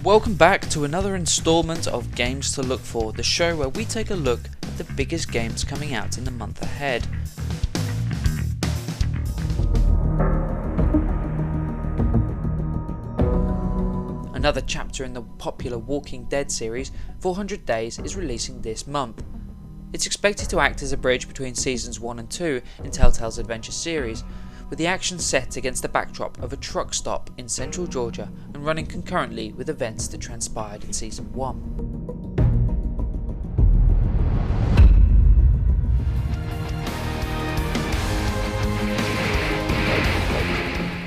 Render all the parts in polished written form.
Welcome back to another installment of Games to Look For, the show where we take a look at the biggest games coming out in the month ahead. Another chapter in the popular Walking Dead series, 400 Days, is releasing this month. It's expected to act as a bridge between seasons 1 and 2 in Telltale's adventure series, with the action set against the backdrop of a truck stop in central Georgia and running concurrently with events that transpired in Season 1.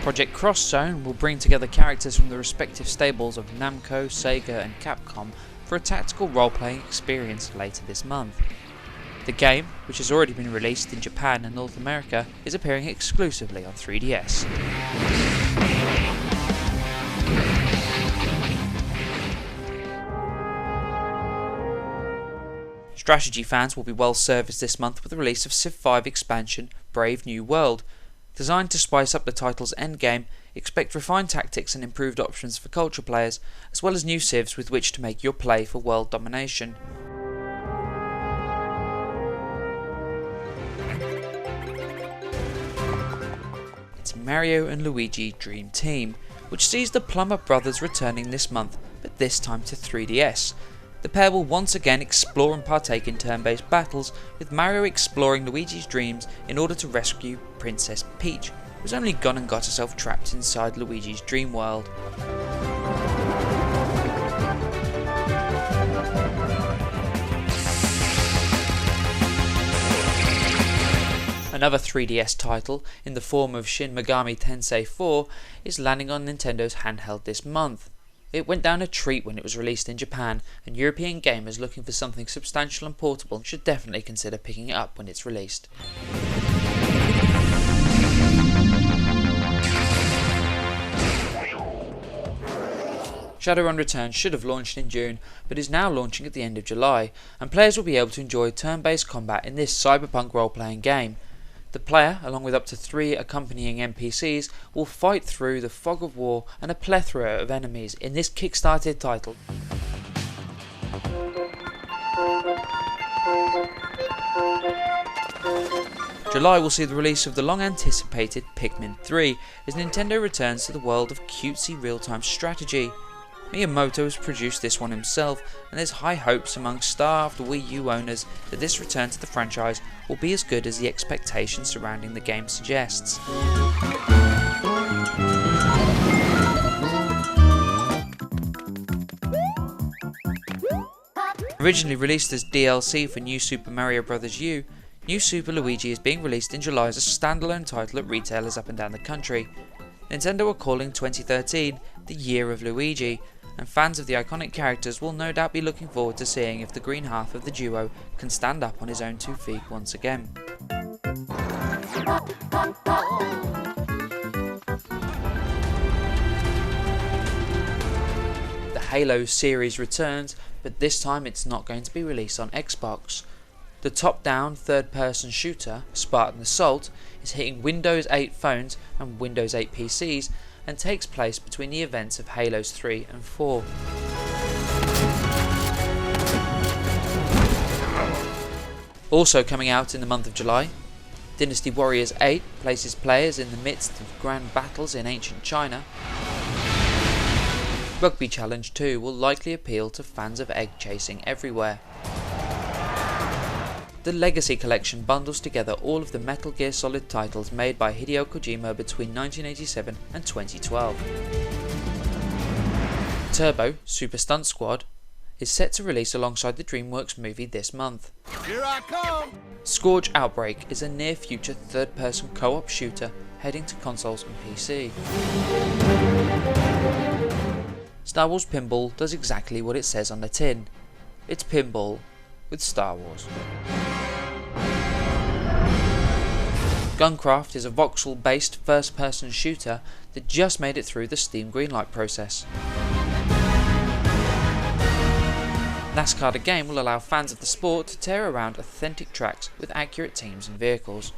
Project Cross Zone will bring together characters from the respective stables of Namco, Sega and Capcom for a tactical role-playing experience later this month. The game, which has already been released in Japan and North America, is appearing exclusively on 3DS. Strategy fans will be well serviced this month with the release of Civ 5 expansion Brave New World. Designed to spice up the title's endgame, expect refined tactics and improved options for culture players, as well as new civs with which to make your play for world domination. It's Mario and Luigi Dream Team, which sees the Plumber brothers returning this month, but this time to 3DS. The pair will once again explore and partake in turn-based battles, with Mario exploring Luigi's dreams in order to rescue Princess Peach, who's only gone and got herself trapped inside Luigi's dream world. Another 3DS title, in the form of Shin Megami Tensei IV, is landing on Nintendo's handheld this month. It went down a treat when it was released in Japan, and European gamers looking for something substantial and portable should definitely consider picking it up when it's released. Shadowrun Returns should have launched in June, but is now launching at the end of July, and players will be able to enjoy turn-based combat in this cyberpunk role-playing game. The player, along with up to 3 accompanying NPCs, will fight through the fog of war and a plethora of enemies in this kickstarted title. July will see the release of the long-anticipated Pikmin III, as Nintendo returns to the world of cutesy real-time strategy. Miyamoto has produced this one himself, and there's high hopes among starved Wii U owners that this return to the franchise will be as good as the expectations surrounding the game suggests. Originally released as DLC for New Super Mario Bros. U, New Super Luigi is being released in July as a standalone title at retailers up and down the country. Nintendo are calling 2013 the Year of Luigi, and fans of the iconic characters will no doubt be looking forward to seeing if the green half of the duo can stand up on his own 2 feet once again. The Halo series returns, but this time it's not going to be released on Xbox. The top-down third-person shooter, Spartan Assault, is hitting Windows 8 phones and Windows 8 PCs, and takes place between the events of Halos 3 and 4. Also coming out in the month of July, Dynasty Warriors 8 places players in the midst of grand battles in ancient China. Rugby Challenge 2 will likely appeal to fans of egg chasing everywhere. The Legacy Collection bundles together all of the Metal Gear Solid titles made by Hideo Kojima between 1987 and 2012. Turbo Super Stunt Squad is set to release alongside the DreamWorks movie this month. Here I come! Scourge Outbreak is a near-future third-person co-op shooter heading to consoles and PC. Star Wars Pinball does exactly what it says on the tin. It's pinball with Star Wars. Guncraft is a voxel-based first-person shooter that just made it through the Steam greenlight process. NASCAR the game will allow fans of the sport to tear around authentic tracks with accurate teams and vehicles.